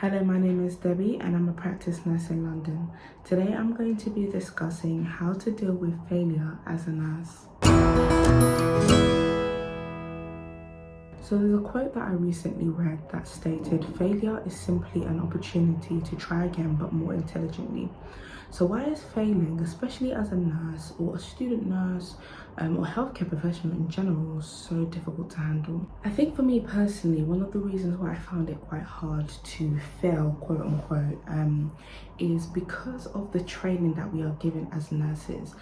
Hello, my name is Debbie and I'm a practice nurse in London. Today I'm going to be discussing how to deal with failure as a nurse. So there's a quote that I recently read that stated, "Failure is simply an opportunity to try again but more intelligently." So why is failing, especially as a nurse or a student nurse or healthcare professional in general, so difficult to handle? I think for me personally, one of the reasons why I found it quite hard to fail, quote unquote, is because of the training that we are given as nurses.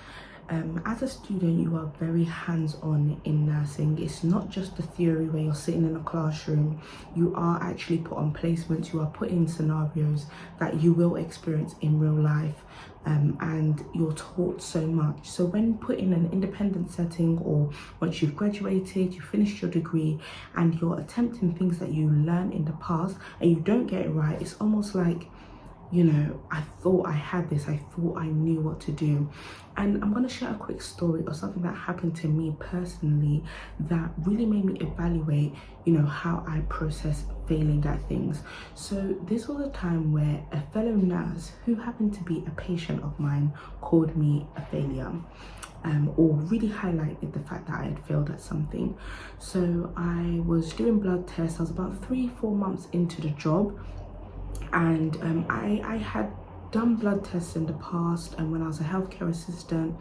As a student, you are very hands-on in nursing. It's not just the theory where you're sitting in a classroom. You are actually put on placements, you are put in scenarios that you will experience in real life, and you're taught so much. So when put in an independent setting, or once you've graduated, you finished your degree and you're attempting things that you learned in the past and you don't get it right, it's almost like, you know, I thought I had this, I thought I knew what to do. And I'm going to share a quick story of something that happened to me personally that really made me evaluate, you know, how I process failing at things. So this was a time where a fellow nurse who happened to be a patient of mine called me a failure. Or really highlighted the fact that I had failed at something. So I was doing blood tests. I was about 3-4 months into the job, and I had done blood tests in the past, and when I was a healthcare assistant,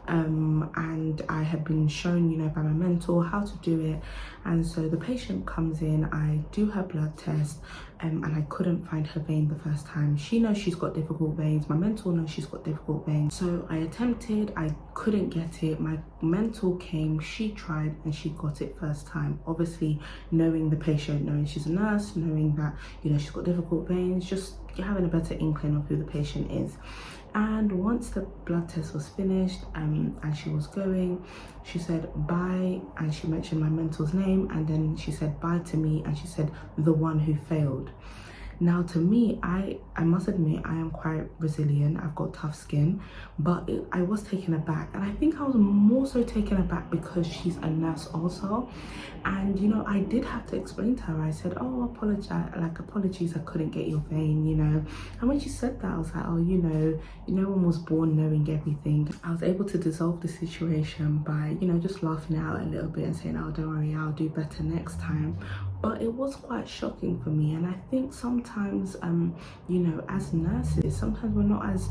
and I had been shown, you know, by my mentor how to do it. And so the patient comes in, I do her blood test, and I couldn't find her vein the first time. She knows she's got difficult veins, my mentor knows she's got difficult veins. So I attempted, I couldn't get it. My mentor came, she tried, and she got it first time. Obviously knowing the patient, knowing she's a nurse, knowing that, you know, she's got difficult veins, just having a better inkling of who the patient is. And once the blood test was finished, and she was going, she said bye, and she mentioned my mentor's name, and then she said bye to me, and she said, "The one who failed." Now to me, I must admit, I am quite resilient, I've got tough skin, but I was taken aback. And I think I was more so taken aback because she's a nurse also. And, you know, I did have to explain to her. I said, "Oh, apologies, I couldn't get your vein, you know." And when she said that, I was like, "Oh, you know, no one was born knowing everything." I was able to dissolve the situation by, you know, just laughing it out a little bit and saying, "Oh, don't worry, I'll do better next time." But it was quite shocking for me. And I think sometimes, you know, as nurses, sometimes we're not as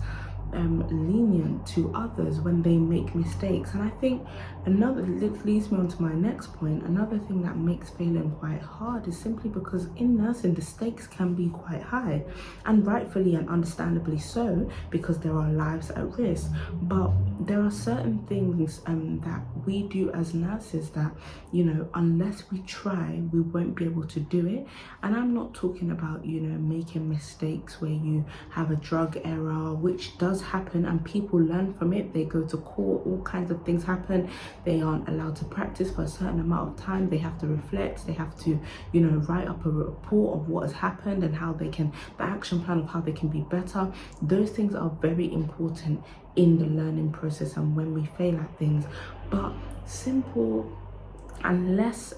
lenient to others when they make mistakes. And I think this leads me on to my next point. Another thing that makes failing quite hard is simply because in nursing the stakes can be quite high, and rightfully and understandably so, because there are lives at risk. But there are certain things that we do as nurses that, you know, unless we try, we won't be able to do it. And I'm not talking about, you know, making mistakes where you have a drug error, which does happen and people learn from it. They go to court, all kinds of things happen. They aren't allowed to practice for a certain amount of time. They have to reflect, they have to, you know, write up a report of what has happened and how they can, the action plan of how they can be better. Those things are very important in the learning process and when we fail at things. But simple and less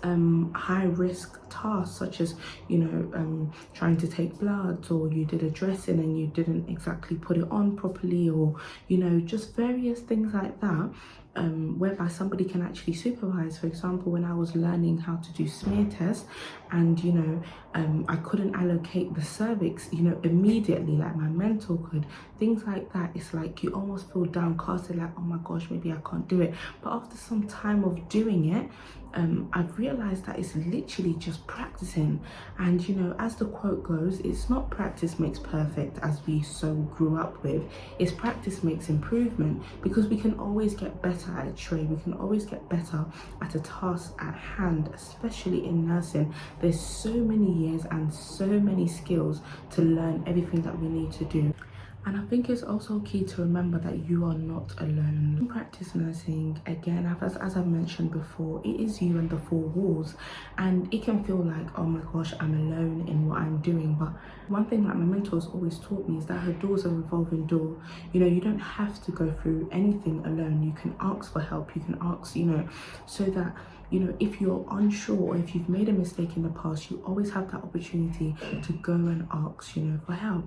high risk tasks, such as, you know, trying to take blood, or you did a dressing and you didn't exactly put it on properly, or, you know, just various things like that, whereby somebody can actually supervise. For example, when I was learning how to do smear tests, and, you know, I couldn't allocate the cervix, you know, immediately like my mentor could, things like that. It's like you almost feel downcasted, like, oh my gosh, maybe I can't do it. But after some time of doing it, I've realized that it's literally just practicing. And, you know, as the quote goes, it's not practice makes perfect, as we so grew up with. It's practice makes improvement, because we can always get better at a trade. We can always get better at a task at hand, especially in nursing. There's so many years and so many skills to learn everything that we need to do. And I think it's also key to remember that you are not alone. In practice nursing, again, as I've mentioned before, it is you and the four walls. And it can feel like, oh my gosh, I'm alone in what I'm doing. But one thing that my mentor's always taught me is that her door's a revolving door. You know, you don't have to go through anything alone. You can ask for help. You can ask, you know, so that you know, if you're unsure or if you've made a mistake in the past, you always have that opportunity to go and ask, you know, for help.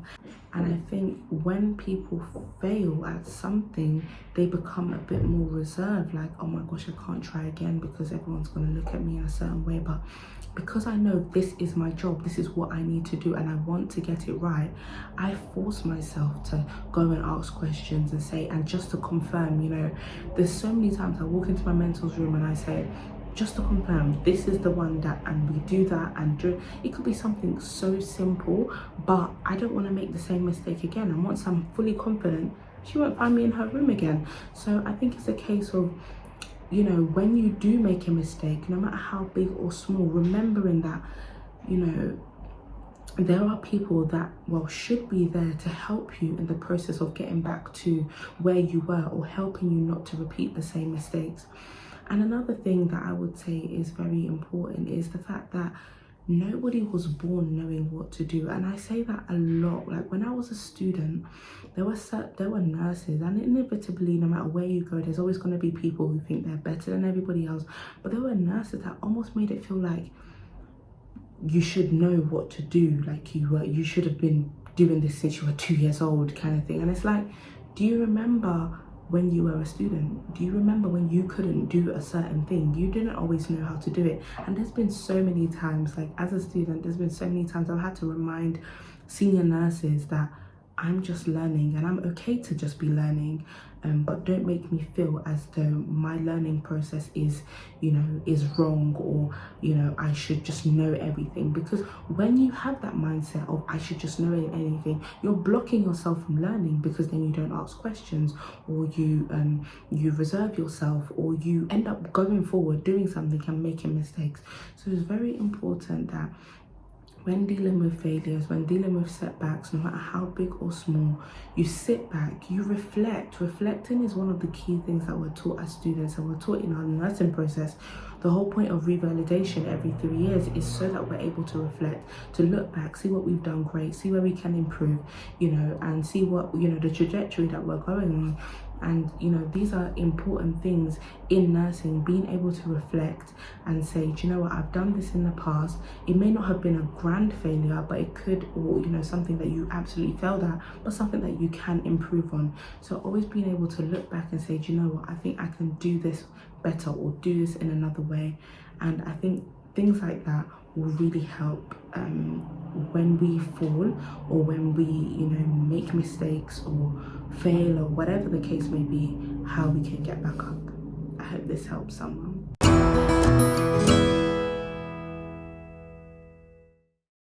And I think when people fail at something, they become a bit more reserved, like, oh my gosh, I can't try again because everyone's going to look at me in a certain way. But because I know this is my job, this is what I need to do, and I want to get it right, I force myself to go and ask questions and say, and just to confirm, you know, there's so many times I walk into my mentor's room and I say, just to confirm, this is the one that, and we do that, and do it could be something so simple, but I don't want to make the same mistake again. And once I'm fully confident, she won't find me in her room again. So I think it's a case of, you know, when you do make a mistake, no matter how big or small, remembering that, you know, there are people that, well, should be there to help you in the process of getting back to where you were, or helping you not to repeat the same mistakes. And another thing that I would say is very important is the fact that nobody was born knowing what to do. And I say that a lot. Like when I was a student, there were nurses, and inevitably, no matter where you go, there's always going to be people who think they're better than everybody else. But there were nurses that almost made it feel like you should know what to do, like you should have been doing this since you were 2 years old, kind of thing. And it's like, do you remember when you were a student? Do you remember when you couldn't do a certain thing? You didn't always know how to do it. And there's been so many times, like as a student, there's been so many times I've had to remind senior nurses that I'm just learning, and I'm okay to just be learning, but don't make me feel as though my learning process is, you know, is wrong, or, you know, I should just know everything. Because when you have that mindset of I should just know anything, you're blocking yourself from learning, because then you don't ask questions, or you reserve yourself, or you end up going forward doing something and making mistakes. So it's very important that when dealing with failures, when dealing with setbacks, no matter how big or small, you sit back, you reflect. Reflecting is one of the key things that we're taught as students, and we're taught in our nursing process. The whole point of revalidation every 3 years is so that we're able to reflect, to look back, see what we've done great, see where we can improve, you know, and see what, you know, the trajectory that we're going on. And, you know, these are important things in nursing, being able to reflect and say, do you know what, I've done this in the past. It may not have been a grand failure, but it could, or, you know, something that you absolutely failed at, but something that you can improve on. So always being able to look back and say, do you know what, I think I can do this better, or do this in another way. And I think things like that will really help when we fall, or when we, you know, make mistakes or fail, or whatever the case may be, how we can get back up. I hope this helps someone.